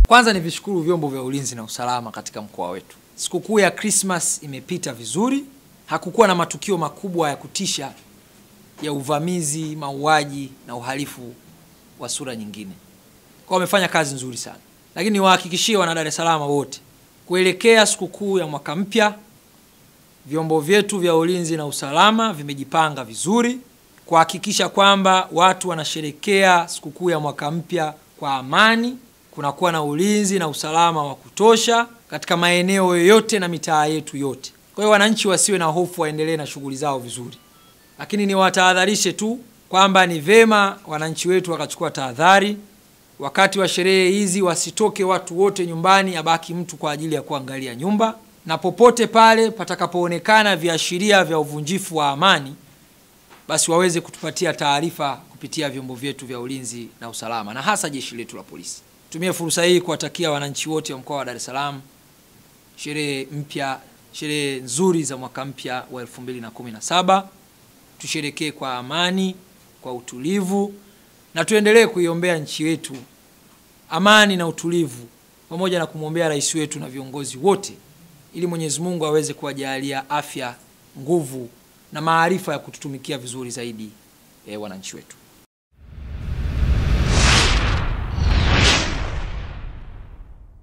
Kwanza ni vishukuru vyombo vya ulinzi na usalama katika mkoa wetu. Sikukuu ya Christmas imepita vizuri. Hakukuwa na matukio makubwa ya kutisha ya uvamizi, mauaji na uhalifu wa sura nyingine. Kwa wamefanya kazi nzuri sana. Lakini niwahakikishie wana Dar es Salaam wote, kuelekea sikukuu ya mwaka mpya, vyombo vyetu vya ulinzi na usalama vimejipanga vizuri kuhakikisha kwamba watu wanasherehekea sikukuu ya mwaka mpya kwa amani. Kunakuwa na ulinzi na usalama wa kutosha katika maeneo yote na mitaa yetu yote. Kwa hiyo wananchi wasiwe na hofu, waendelee na shughuli zao vizuri. Lakini niwatahadharishe tu kwamba ni vema wananchi wetu wakachukua tahadhari. Wakati wa sherehe hizi wasitoke watu wote nyumbani, abaki mtu kwa ajili ya kuangalia nyumba. Na popote pale patakapoonekana viashiria vya uvunjifu wa amani, basi waweze kutupatia taarifa kupitia vyombo vyetu vya ulinzi na usalama, na hasa jeshi letu la polisi. Tumie fursa hii kuwatakia wananchi wote wa mkoa wa Dar es Salaam sherehe nzuri za mwaka mpya wa 2017. Tusherekee kwa amani, kwa utulivu, na tuendelee kuiombea nchi yetu amani na utulivu, pamoja na kumwombea rais wetu na viongozi wote, ili Mwenyezi Mungu aweze kuwajalia afya, nguvu na maarifa ya kututumikia vizuri zaidi wananchi wetu.